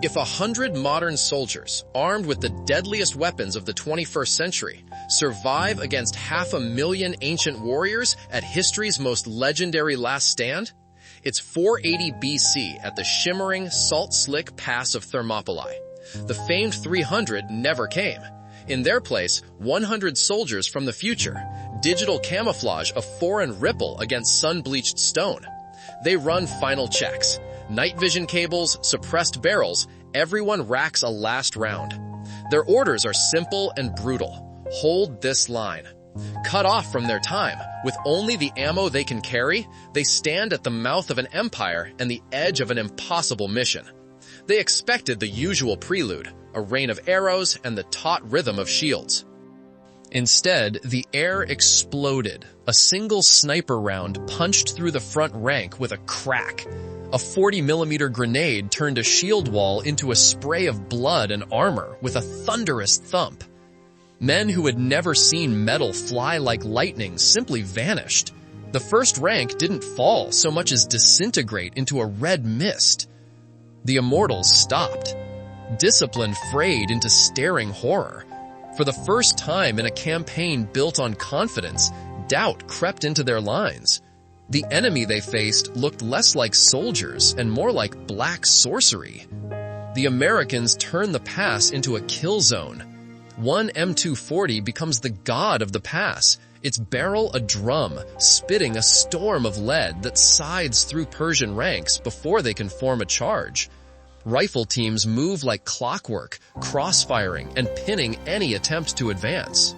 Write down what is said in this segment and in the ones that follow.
If 100 modern soldiers, armed with the deadliest weapons of the 21st century, survive against 500,000 ancient warriors at history's most legendary last stand, it's 480 BC at the shimmering, salt-slick pass of Thermopylae. The famed 300 never came. In their place, 100 soldiers from the future, digital camouflage a foreign ripple against sun-bleached stone. They run final checks. Night vision cables, suppressed barrels, everyone racks a last round. Their orders are simple and brutal. Hold this line. Cut off from their time, with only the ammo they can carry, they stand at the mouth of an empire and the edge of an impossible mission. They expected the usual prelude, a rain of arrows and the taut rhythm of shields. Instead, the air exploded. A single sniper round punched through the front rank with a crack. A 40mm grenade turned a shield wall into a spray of blood and armor with a thunderous thump. Men who had never seen metal fly like lightning simply vanished. The first rank didn't fall so much as disintegrate into a red mist. The immortals stopped. Discipline frayed into staring horror. For the first time in a campaign built on confidence, doubt crept into their lines. The enemy they faced looked less like soldiers and more like black sorcery. The Americans turned the pass into a kill zone. One M240 becomes the god of the pass, its barrel a drum, spitting a storm of lead that sides through Persian ranks before they can form a charge. Rifle teams move like clockwork, crossfiring and pinning any attempt to advance.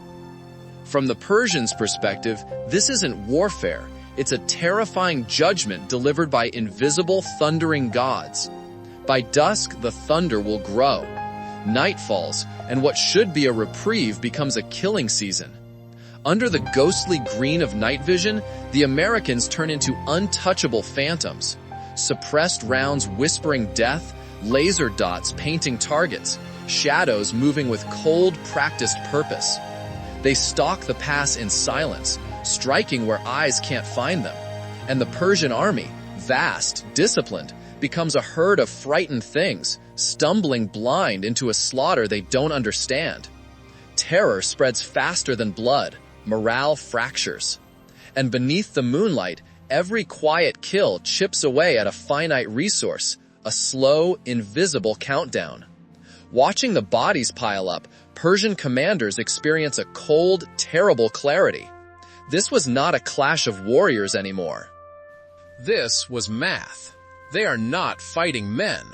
From the Persians' perspective, this isn't warfare. It's a terrifying judgment delivered by invisible thundering gods. By dusk, the thunder will grow. Night falls, and what should be a reprieve becomes a killing season. Under the ghostly green of night vision, the Americans turn into untouchable phantoms. Suppressed rounds whispering death, laser dots painting targets, shadows moving with cold, practiced purpose. They stalk the pass in silence, striking where eyes can't find them. And the Persian army, vast, disciplined, becomes a herd of frightened things, stumbling blind into a slaughter they don't understand. Terror spreads faster than blood, morale fractures. And beneath the moonlight, every quiet kill chips away at a finite resource, a slow, invisible countdown. Watching the bodies pile up, Persian commanders experience a cold, terrible clarity. This was not a clash of warriors anymore. This was math. They are not fighting men.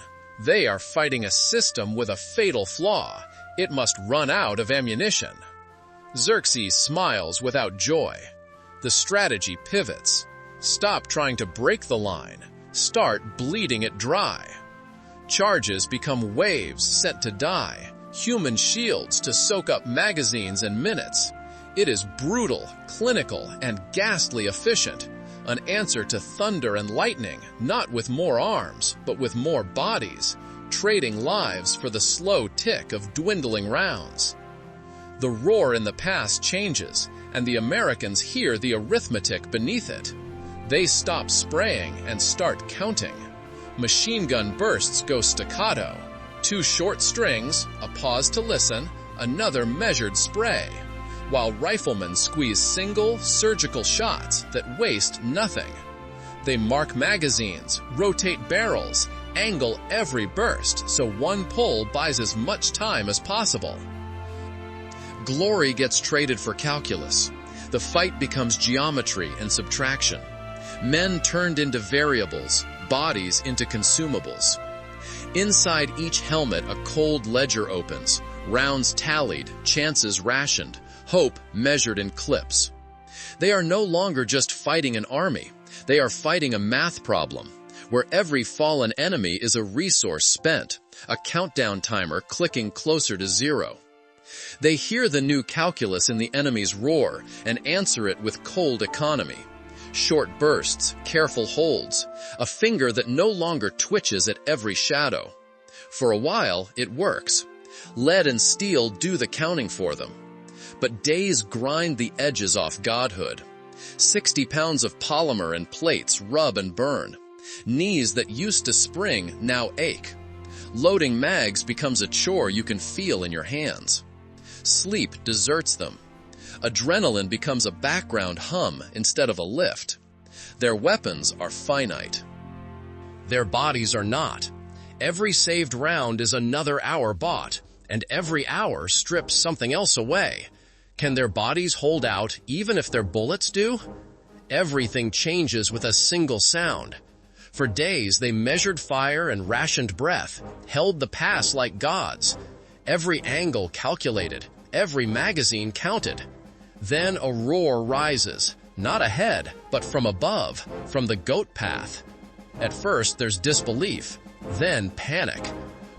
They are fighting a system with a fatal flaw. It must run out of ammunition. Xerxes smiles without joy. The strategy pivots. Stop trying to break the line. Start bleeding it dry. Charges become waves sent to die. Human shields to soak up magazines and minutes. It is brutal, clinical, and ghastly efficient. An answer to thunder and lightning, not with more arms, but with more bodies, trading lives for the slow tick of dwindling rounds. The roar in the pass changes, and the Americans hear the arithmetic beneath it. They stop spraying and start counting. Machine gun bursts go staccato. 2 short strings, a pause to listen, another measured spray, while riflemen squeeze single, surgical shots that waste nothing. They mark magazines, rotate barrels, angle every burst so one pull buys as much time as possible. Glory gets traded for calculus. The fight becomes geometry and subtraction. Men turned into variables, bodies into consumables. Inside each helmet, a cold ledger opens, rounds tallied, chances rationed, hope measured in clips. They are no longer just fighting an army. They are fighting a math problem, where every fallen enemy is a resource spent, a countdown timer clicking closer to zero. They hear the new calculus in the enemy's roar and answer it with cold economy. Short bursts, careful holds, a finger that no longer twitches at every shadow. For a while, it works. Lead and steel do the counting for them. But days grind the edges off godhood. 60 pounds of polymer and plates rub and burn. Knees that used to spring now ache. Loading mags becomes a chore you can feel in your hands. Sleep deserts them. Adrenaline becomes a background hum instead of a lift. Their weapons are finite. Their bodies are not. Every saved round is another hour bought, and every hour strips something else away. Can their bodies hold out even if their bullets do? Everything changes with a single sound. For days they measured fire and rationed breath, held the pass like gods. Every angle calculated, every magazine counted. Then a roar rises, not ahead, but from above, from the goat path. At first there's disbelief, then panic.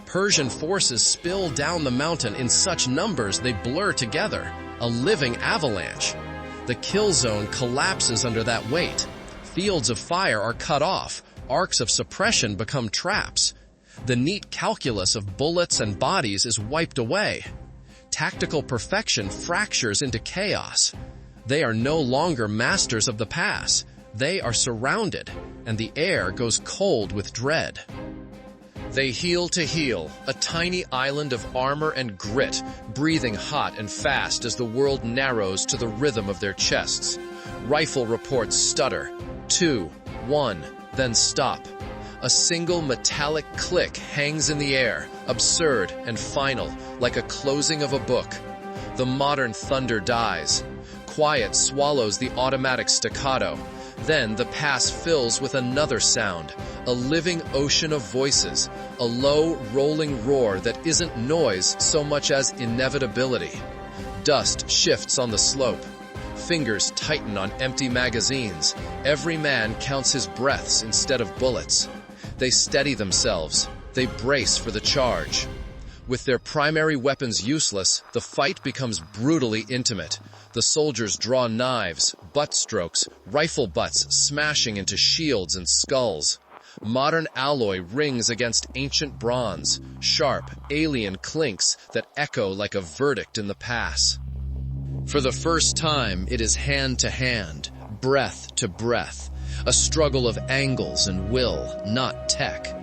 Persian forces spill down the mountain in such numbers they blur together, a living avalanche. The kill zone collapses under that weight. Fields of fire are cut off, arcs of suppression become traps. The neat calculus of bullets and bodies is wiped away. Tactical perfection fractures into chaos. They are no longer masters of the pass. They are surrounded, and the air goes cold with dread. They heel to heel, a tiny island of armor and grit, breathing hot and fast as the world narrows to the rhythm of their chests. Rifle reports stutter. 2, 1, then stop. A single metallic click hangs in the air, absurd and final, like a closing of a book. The modern thunder dies. Quiet swallows the automatic staccato. Then the pass fills with another sound, a living ocean of voices, a low, rolling roar that isn't noise so much as inevitability. Dust shifts on the slope. Fingers tighten on empty magazines. Every man counts his breaths instead of bullets. They steady themselves. They brace for the charge. With their primary weapons useless, the fight becomes brutally intimate. The soldiers draw knives, butt strokes, rifle butts smashing into shields and skulls. Modern alloy rings against ancient bronze, sharp, alien clinks that echo like a verdict in the pass. For the first time, it is hand to hand, breath to breath, a struggle of angles and will, not tech.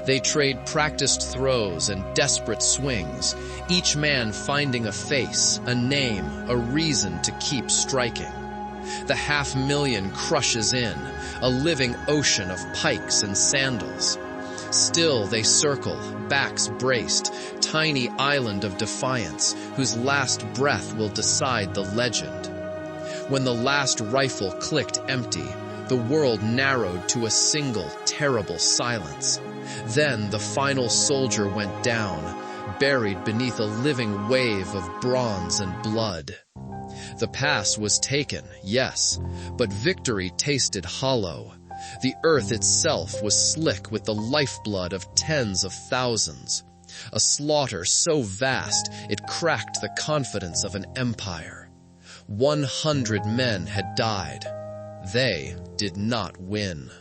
They trade practiced throws and desperate swings, each man finding a face, a name, a reason to keep striking. The 500,000 crushes in, a living ocean of pikes and sandals. Still they circle, backs braced, tiny island of defiance, whose last breath will decide the legend. When the last rifle clicked empty, the world narrowed to a single, terrible silence. Then the final soldier went down, buried beneath a living wave of bronze and blood. The pass was taken, yes, but victory tasted hollow. The earth itself was slick with the lifeblood of tens of thousands. A slaughter so vast it cracked the confidence of an empire. 100 men had died. They did not win.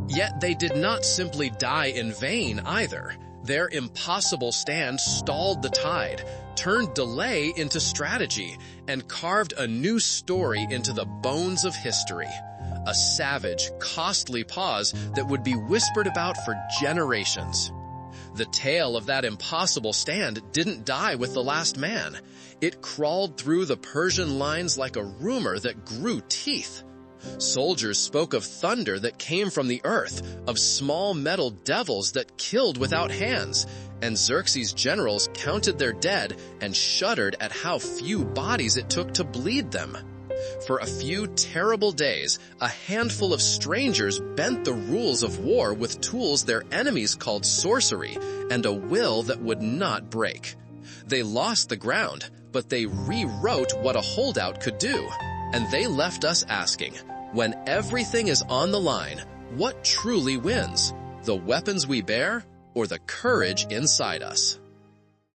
Yet they did not simply die in vain either. Their impossible stand stalled the tide, turned delay into strategy, and carved a new story into the bones of history. A savage, costly pause that would be whispered about for generations. The tale of that impossible stand didn't die with the last man. It crawled through the Persian lines like a rumor that grew teeth. Soldiers spoke of thunder that came from the earth, of small metal devils that killed without hands, and Xerxes' generals counted their dead and shuddered at how few bodies it took to bleed them. For a few terrible days, a handful of strangers bent the rules of war with tools their enemies called sorcery and a will that would not break. They lost the ground, but they rewrote what a holdout could do. And they left us asking, when everything is on the line, what truly wins? The weapons we bear or the courage inside us?